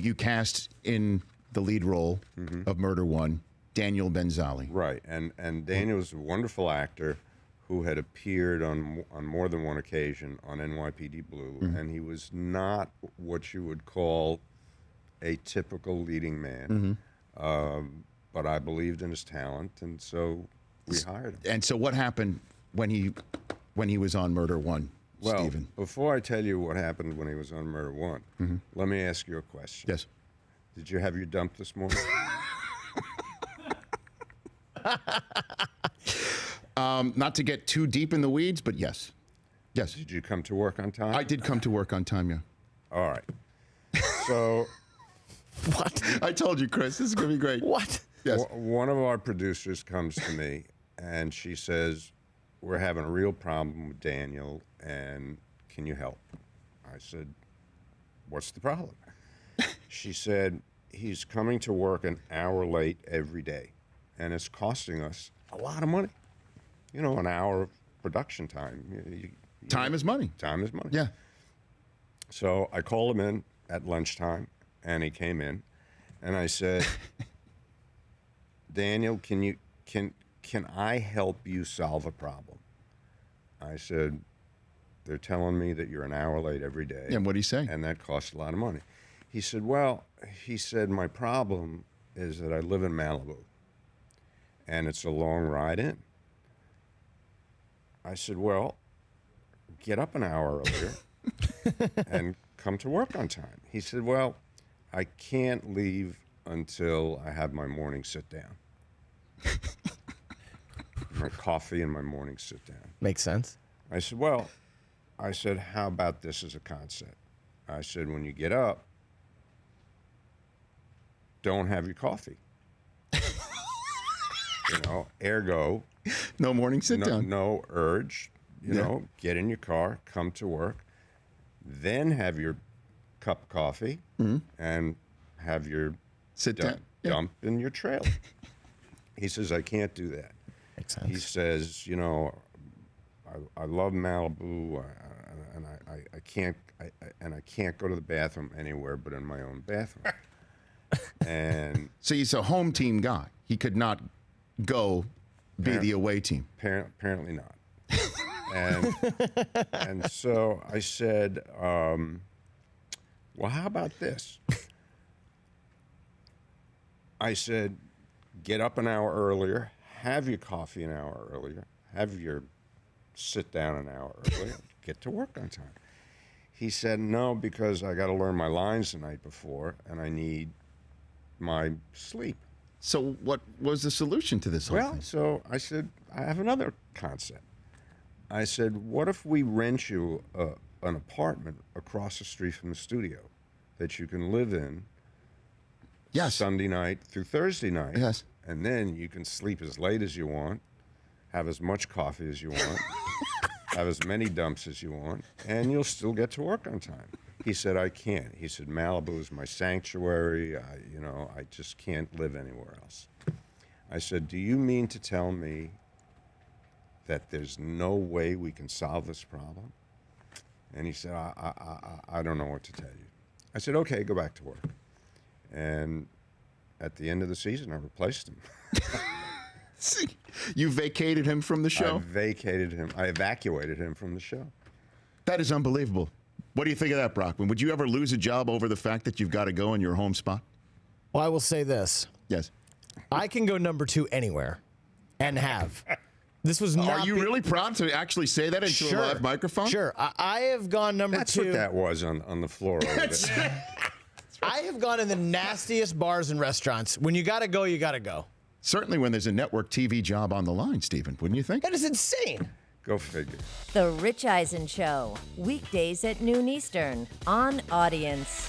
you cast in the lead role of Murder One, Daniel Benzali. Right, and Daniel was a wonderful actor who had appeared on more than one occasion on NYPD Blue, and he was not what you would call a typical leading man. But I believed in his talent, and so we hired him. And so what happened when he was on Murder One, Well, Stephen? before I tell you what happened when he was on Murder One, let me ask you a question. Yes. Did you have your dump this morning? Not to get too deep in the weeds, but yes. Yes. Did you come to work on time? I did come to work on time, yeah. All right. So What? I told you, Chris, this is going to be great. What? Yes. one of our producers comes to me, and she says, we're having a real problem with Daniel, and can you help? I said, what's the problem? She said, he's coming to work an hour late every day, and it's costing us a lot of money. You know, an hour of production time. Time is money. Time is money. Yeah. So I called him in at lunchtime, and he came in, and I said, Daniel, can I help you solve a problem? I said, they're telling me that you're an hour late every day. And what did he say? And that costs a lot of money. He said, well, my problem is that I live in Malibu, and it's a long ride in. I said, well, get up an hour earlier and come to work on time. He said, well, I can't leave until I have my morning sit down. My coffee and my morning sit down. Makes sense. I said, well, how about this as a concept? I said, when you get up, don't have your coffee. You know, ergo, No morning sit down. no urge, you know, get in your car, come to work, then have your cup of coffee and have your Sit down. Yeah. dump in your trailer. He says, I can't do that. Makes He sense. says, you know, I love Malibu, and I can't go to the bathroom anywhere but in my own bathroom. And So he's a home team guy. He could not go be the away team. apparently not. And so I said, well, how about this? I said, get up an hour earlier, have your coffee an hour earlier, have your sit down an hour earlier, get to work on time. He said, no, because I got to learn my lines the night before, and I need my sleep. So what was the solution to this whole Well, thing? so I said, I have another concept. I said, what if we rent you an apartment across the street from the studio that you can live in Yes. Sunday night through Thursday night? Yes. And then you can sleep as late as you want, have as much coffee as you want, have as many dumps as you want, and you'll still get to work on time. He said, I can't. He said, Malibu is my sanctuary. I just can't live anywhere else. I said, do you mean to tell me that there's no way we can solve this problem? And he said, I don't know what to tell you. I said, okay, go back to work. And at the end of the season, I replaced him. See, you vacated him from the show? I evacuated him from the show. That is unbelievable. What do you think of that, Brockman? Would you ever lose a job over the fact that you've got to go in your home spot? Well, I will say this. Yes. I can go number 2 anywhere and have. This was not. Are you really proud to actually say that into a live microphone? Sure. I have gone number That's 2. what that was on the floor over there. I have gone in the nastiest bars and restaurants. When you got to go, you got to go. Certainly when there's a network TV job on the line, Stephen, wouldn't you think? That is insane. Go figure. The Rich Eisen Show, weekdays at noon Eastern on Audience.